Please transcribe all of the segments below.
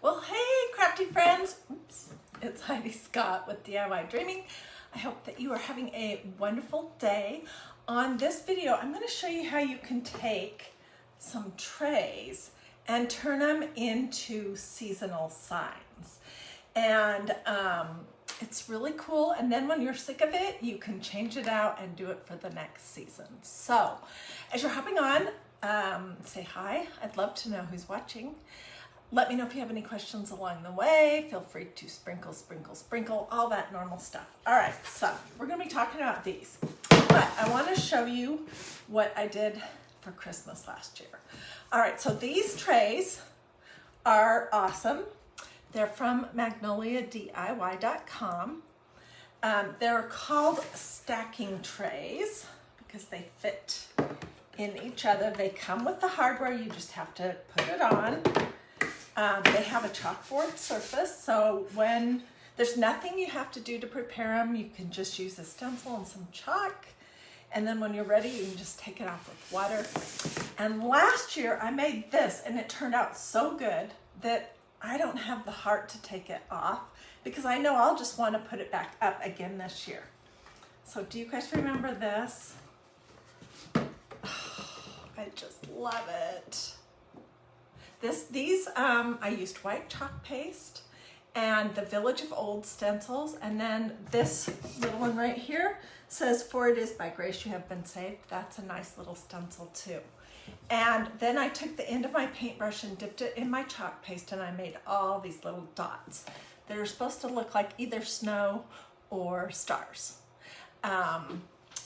Well, hey, crafty friends. Oops. It's Hiedi Scott with DiyDreaming. I hope that you are having a wonderful day. On this video, I'm going to show you how you can take some trays and turn them into seasonal signs. And it's really cool. And then when you're sick of it, you can change it out and do it for the next season. So as you're hopping on, say hi. I'd love to know who's watching. Let me know if you have any questions along the way. Feel free to sprinkle, all that normal stuff. All right, so we're gonna be talking about these, but I wanna show you what I did for Christmas last year. All right, so these trays are awesome. They're from magnoliadiy.com. They're called stacking trays because they fit in each other. They come with the hardware, you just have to put it on. They have a chalkboard surface, so when there's nothing you have to do to prepare them, you can just use a stencil and some chalk, and then when you're ready, you can just take it off with water. And last year, I made this, and it turned out so good that I don't have the heart to take it off, because I know I'll just want to put it back up again this year. So do you guys remember this? Oh, I just love it. These I used white chalk paste and the Village of Old stencils, and then this little one right here says, "For it is by grace you have been saved." That's a nice little stencil too. And then I took the end of my paintbrush and dipped it in my chalk paste, and I made all these little dots that are supposed to look like either snow or stars.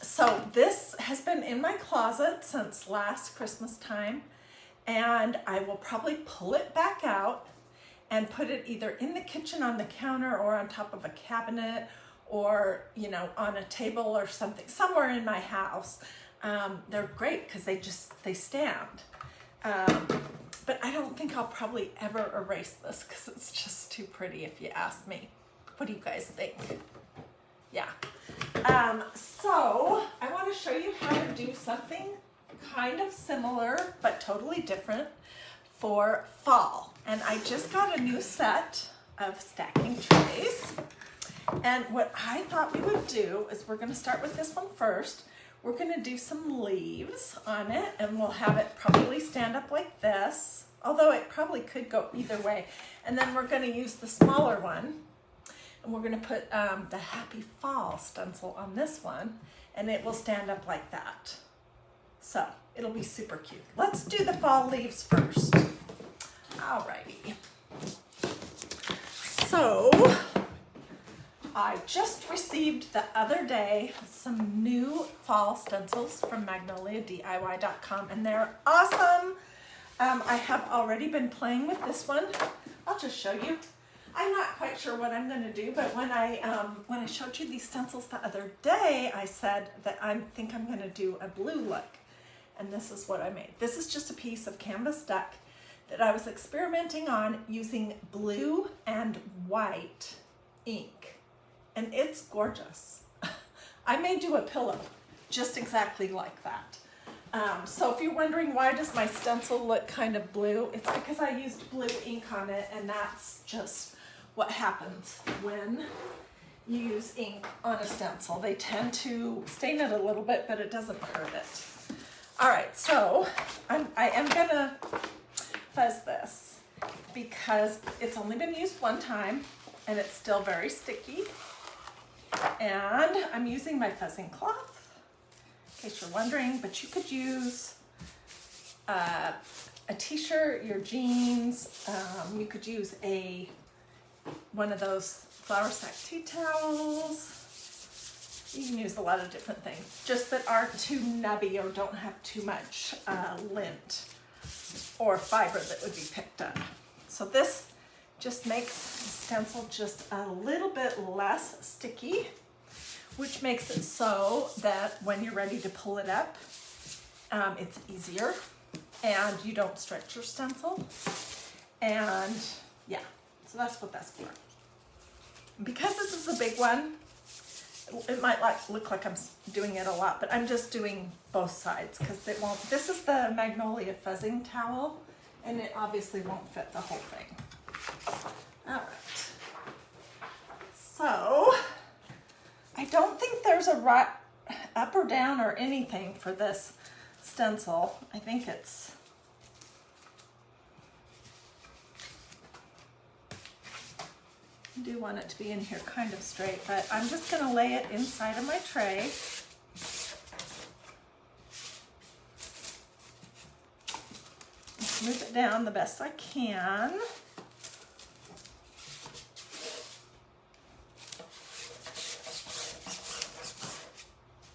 So this has been in my closet since last Christmas time. And I will probably pull it back out and put it either in the kitchen on the counter or on top of a cabinet, or, you know, on a table or something, somewhere in my house. They're great because they stand. But I don't think I'll probably ever erase this because it's just too pretty, if you ask me. What do you guys think? Yeah. So I want to show you how to do something kind of similar but totally different for fall. And I just got a new set of stacking trays, and what I thought we would do is we're going to start with this one first. We're going to do some leaves on it, and we'll have it probably stand up like this, although it probably could go either way. And then we're going to use the smaller one, and we're going to put the Happy Fall stencil on this one, and it will stand up like that. So it'll be super cute. Let's do the fall leaves first. Alrighty. So I just received the other day some new fall stencils from magnoliadiy.com, and they're awesome. I have already been playing with this one. I'll just show you. I'm not quite sure what I'm going to do, but when I showed you these stencils the other day, I said that I think I'm going to do a blue look. And this is what I made. This is just a piece of canvas duck that I was experimenting on using blue and white ink. And it's gorgeous. I may do a pillow just exactly like that. So if you're wondering why does my stencil look kind of blue, it's because I used blue ink on it, and that's just what happens when you use ink on a stencil. They tend to stain it a little bit, but it doesn't hurt it. All right, so I am gonna fuzz this because it's only been used one time and it's still very sticky. And I'm using my fuzzing cloth, in case you're wondering, but you could use a t-shirt, your jeans, you could use one of those flour sack tea towels. You can use a lot of different things, just that aren't too nubby or don't have too much lint or fiber that would be picked up. So this just makes the stencil just a little bit less sticky, which makes it so that when you're ready to pull it up, it's easier and you don't stretch your stencil. And yeah, so that's what that's for. Because this is a big one, it might look like I'm doing it a lot, but I'm just doing both sides because it won't. This is the Magnolia fuzzing towel, and it obviously won't fit the whole thing. So I don't think there's a right up or down or anything for this stencil. I think it's I do want it to be in here kind of straight, but I'm just going to lay it inside of my tray. Move it down the best I can.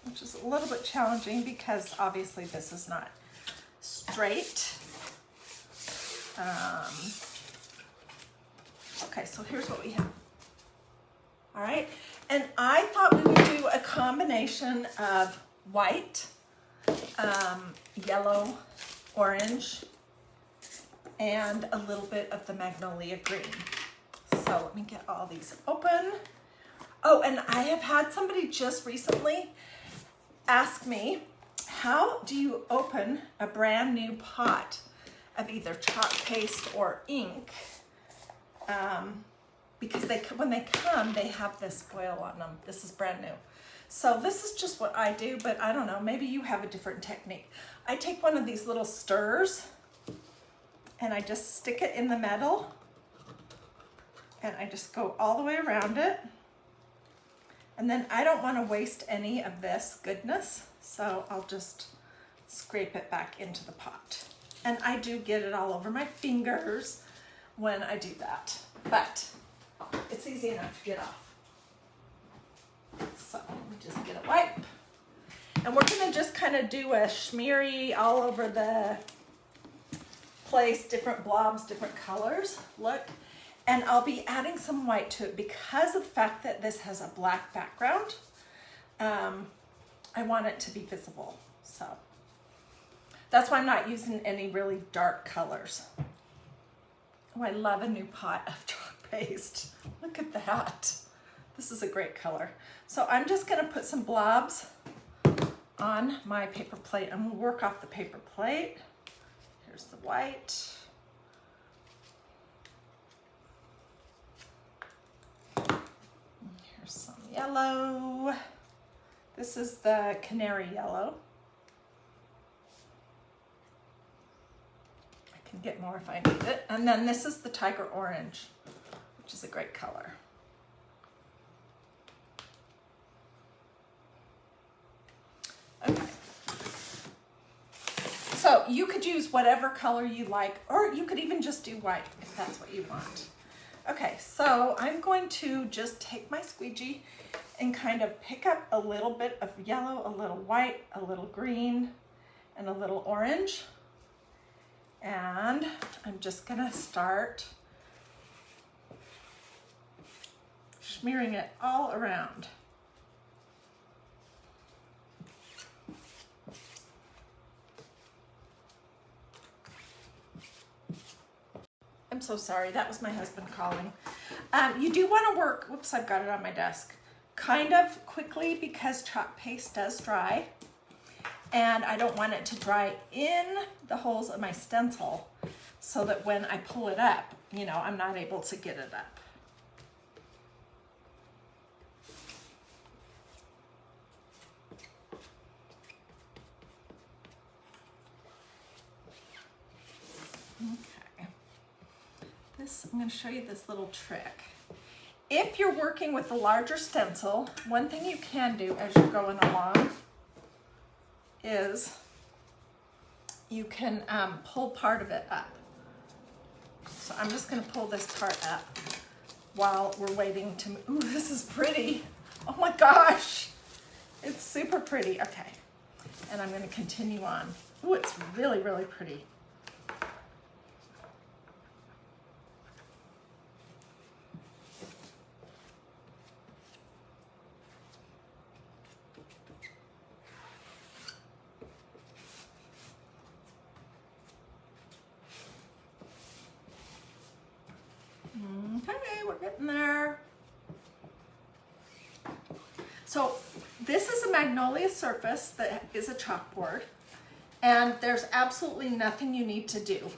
Which is a little bit challenging because obviously this is not straight. Okay, so here's what we have. All right, and I thought we would do a combination of white, yellow, orange, and a little bit of the Magnolia green. So let me get all these open. Oh, and I have had somebody just recently ask me, how do you open a brand new pot of either chalk paste or ink? Because when they come, they have this foil on them. This is brand new. So this is just what I do, but I don't know, maybe you have a different technique. I take one of these little stirrers and I just stick it in the metal and I just go all the way around it. And then I don't want to waste any of this goodness, so I'll just scrape it back into the pot. And I do get it all over my fingers when I do that, but it's easy enough to get off. So let me just get a wipe. And we're gonna just kind of do a smeary all over the place, different blobs, different colors, look. And I'll be adding some white to it because of the fact that this has a black background. I want it to be visible, so. That's why I'm not using any really dark colors. Oh, I love a new pot of chalk paste. Look at that. This is a great color. So I'm just gonna put some blobs on my paper plate. I'm gonna work off the paper plate. Here's the white. Here's some yellow. This is the canary yellow. I can get more if I need it. And then this is the tiger orange, which is a great color. Okay. So you could use whatever color you like, or you could even just do white if that's what you want. Okay, so I'm going to just take my squeegee and kind of pick up a little bit of yellow, a little white, a little green, and a little orange. And I'm just gonna start smearing it all around. I'm so sorry, that was my husband calling. You do want to work, whoops, I've got it on my desk, kind of quickly because chalk paste does dry. And I don't want it to dry in the holes of my stencil so that when I pull it up, you know, I'm not able to get it up. Okay. I'm going to show you this little trick. If you're working with a larger stencil, one thing you can do as you're going along is you can pull part of it up. So I'm just going to pull this part up while we're waiting to, ooh, this is pretty. Oh my gosh, it's super pretty. Okay, and I'm going to continue on. Ooh, it's really, really pretty. Okay, we're getting there. So this is a Magnolia surface that is a chalkboard, and there's absolutely nothing you need to do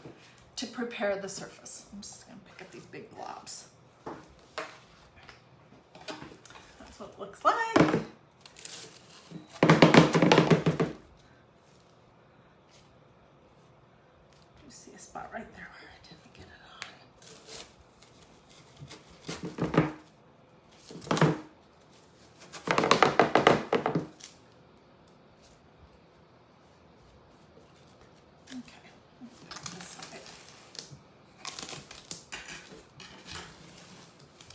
to prepare the surface. I'm just gonna pick up these big blobs. That's what it looks like. You see a spot right there where I didn't get it on. Okay. This side.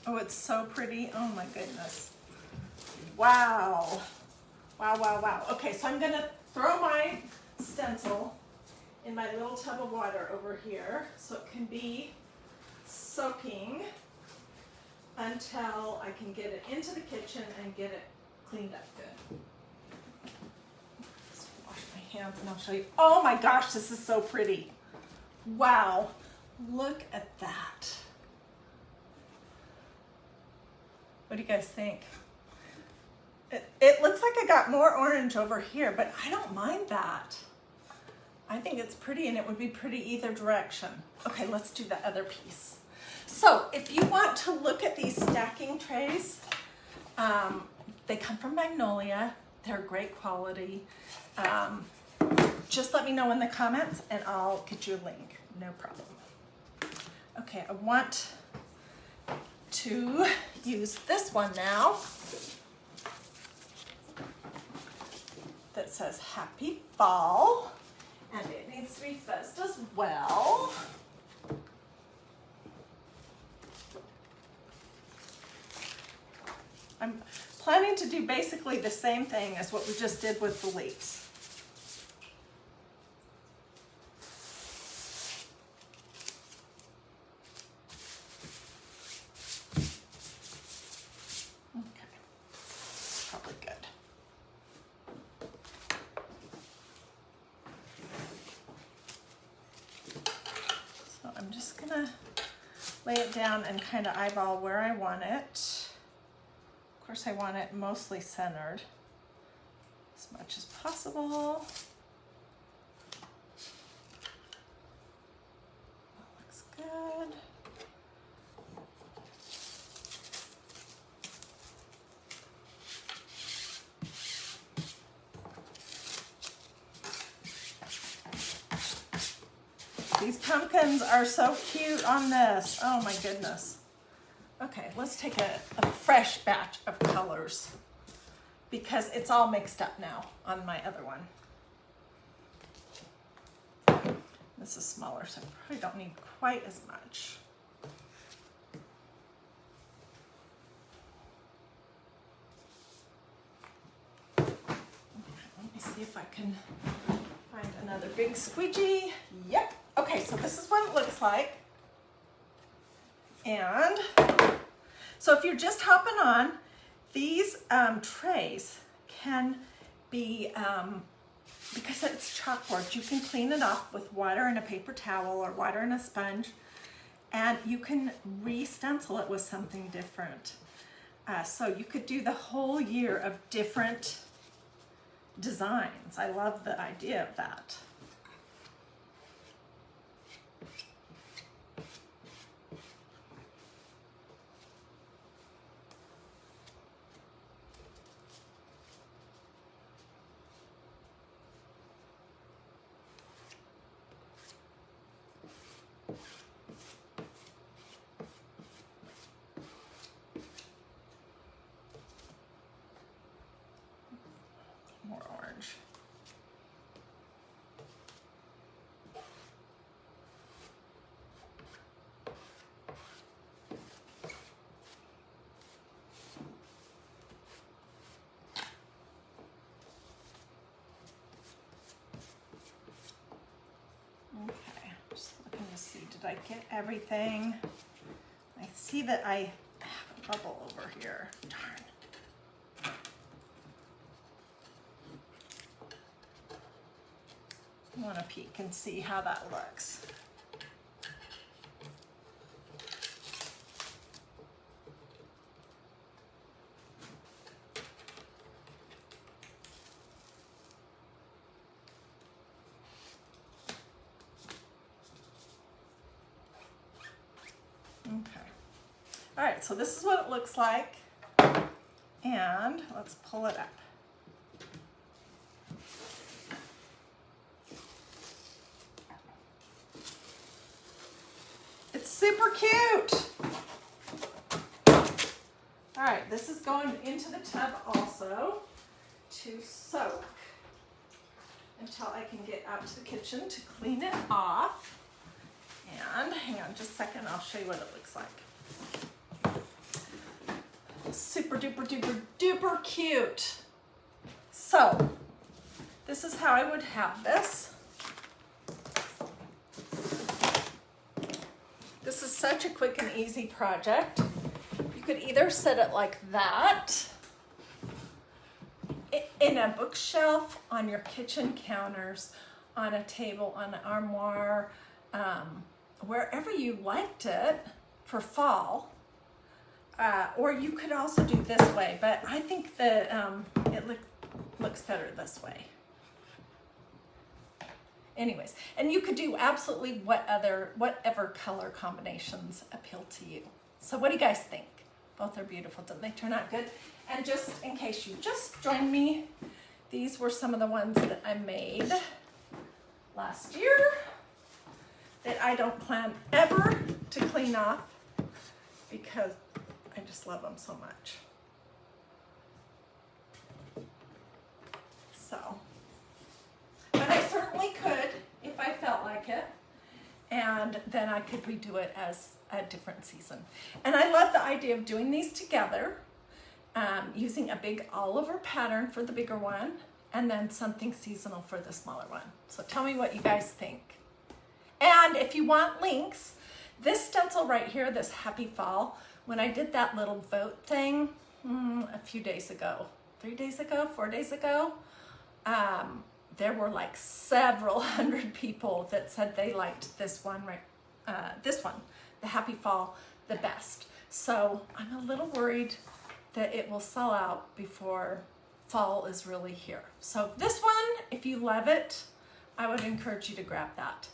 Oh, it's so pretty. Oh my goodness. Wow. Wow, wow, wow. Okay, so I'm gonna throw my stencil in my little tub of water over here so it can be soaking until I can get it into the kitchen and get it cleaned up good. Just wash my hands and I'll show you. Oh my gosh, this is so pretty. Wow, look at that. What do you guys think? It looks like I got more orange over here, but I don't mind that. I think it's pretty and it would be pretty either direction. Okay, let's do the other piece. So if you want to look at these stacking trays, they come from Magnolia. They're great quality. Just let me know in the comments and I'll get you a link, no problem. Okay, I want to use this one now. That says Happy Fall, and it needs to be fuzzed as well. I'm planning to do basically the same thing as what we just did with the leaves. Lay it down and kind of eyeball where I want it. Of course, I want it mostly centered as much as possible. That looks good. These pumpkins are so cute on this. Oh my goodness. Okay, let's take a fresh batch of colors because it's all mixed up now on my other one. This is smaller, so I probably don't need quite as much. Okay, let me see if I can find another big squeegee. Yep. Okay, so this is what it looks like. And so if you're just hopping on, these trays can be, because it's chalkboard, you can clean it off with water and a paper towel or water and a sponge, and you can re-stencil it with something different. So you could do the whole year of different designs. I love the idea of that. More orange. Okay, just looking to see, did I get everything? I see that I have a bubble over here. Darn. I want to peek and see how that looks. Okay. All right, so this is what it looks like. And let's pull it up. It's super cute. All right, this is going into the tub also to soak until I can get out to the kitchen to clean it off. And hang on just a second, I'll show you what it looks like. Super duper duper duper cute. So this is how I would have this. This is such a quick and easy project. You could either set it like that in a bookshelf, on your kitchen counters, on a table, on an armoire, wherever you liked it for fall. Or you could also do this way, but I think that it looks better this way. Anyways, and you could do absolutely whatever color combinations appeal to you. So what do you guys think? Both are beautiful. Didn't they turn out good? And just in case you just joined me, these were some of the ones that I made last year that I don't plan ever to clean off because I just love them so much. So, but I certainly could if I felt like it, and then I could redo it as a different season. And I love the idea of doing these together, using a big Oliver pattern for the bigger one, and then something seasonal for the smaller one. So tell me what you guys think. And if you want links, this stencil right here, this Happy Fall, when I did that little vote thing a few days ago, 3 days ago, 4 days ago, there were like several hundred people that said they liked this one, the Happy Fall, the best. So I'm a little worried that it will sell out before fall is really here. So this one, if you love it, I would encourage you to grab that.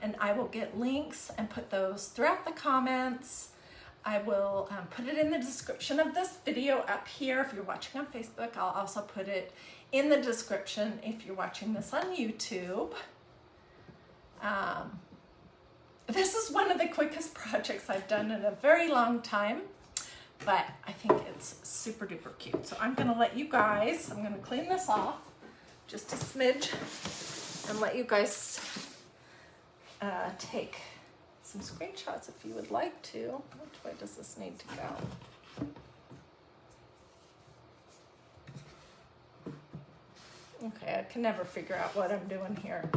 And I will get links and put those throughout the comments. I will put it in the description of this video up here. If you're watching on Facebook, I'll also put it in the description if you're watching this on YouTube. This is one of the quickest projects I've done in a very long time, but I think it's super duper cute. So I'm gonna let you guys, I'm gonna clean this off just a smidge and let you guys take some screenshots if you would like to. Which way does this need to go? Okay, I can never figure out what I'm doing here.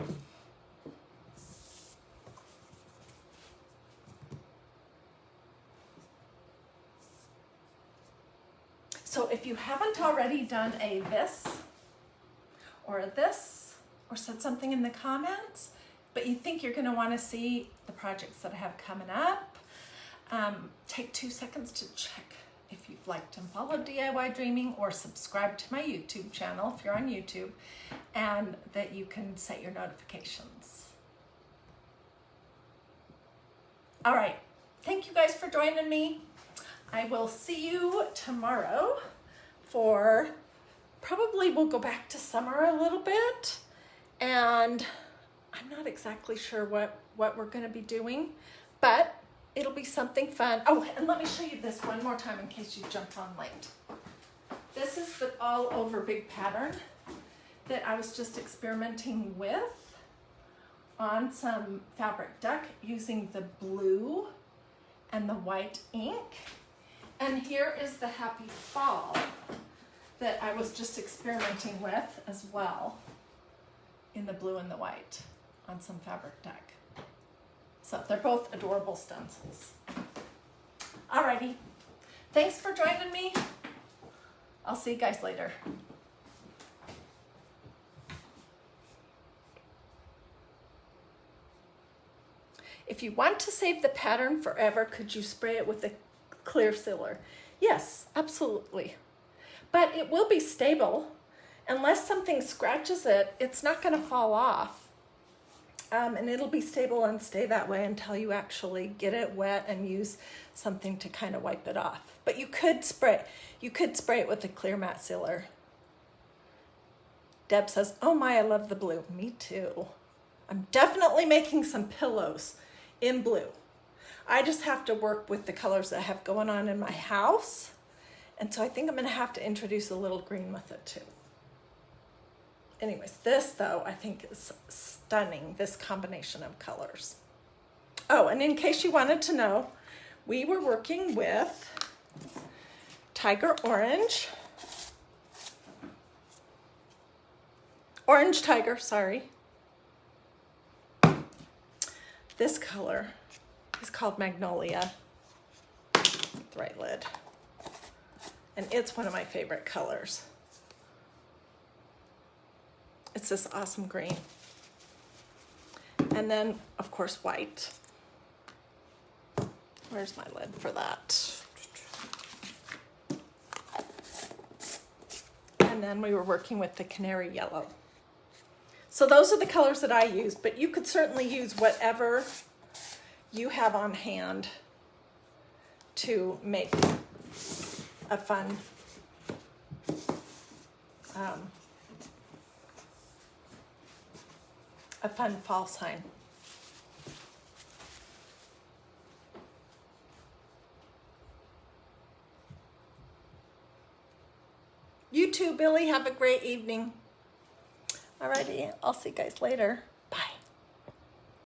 So if you haven't already done a this or said something in the comments, but you think you're going to want to see the projects that I have coming up, take 2 seconds to check if you've liked and followed DIY Dreaming, or subscribe to my YouTube channel if you're on YouTube, and that you can set your notifications. All right, thank you guys for joining me. I will see you tomorrow for, probably we'll go back to summer a little bit, and I'm not exactly sure what we're going to be doing, but it'll be something fun. Oh, and let me show you this one more time in case you jumped on late. This is the all over big pattern that I was just experimenting with on some fabric duck using the blue and the white ink. And here is the Happy Fall that I was just experimenting with as well in the blue and the white on some fabric duck. So they're both adorable stencils. Alrighty, thanks for joining me. I'll see you guys later. If you want to save the pattern forever, could you spray it with a clear sealer? Yes, absolutely. But it will be stable. Unless something scratches it, it's not going to fall off. And it'll be stable and stay that way until you actually get it wet and use something to kind of wipe it off. But you could spray it with a clear matte sealer. Deb says, oh my, I love the blue. Me too. I'm definitely making some pillows in blue. I just have to work with the colors that I have going on in my house. And so I think I'm gonna have to introduce a little green with it too. Anyways, this though, I think is stunning, this combination of colors. Oh, and in case you wanted to know, we were working with Tiger Orange. Orange Tiger, sorry. This color is called Magnolia, the right lid. And it's one of my favorite colors. It's this awesome green. And then, of course, white. Where's my lid for that? And then we were working with the canary yellow. So those are the colors that I use, but you could certainly use whatever you have on hand to make a fun fall sign. You too, Billy. Have a great evening. Alrighty, I'll see you guys later.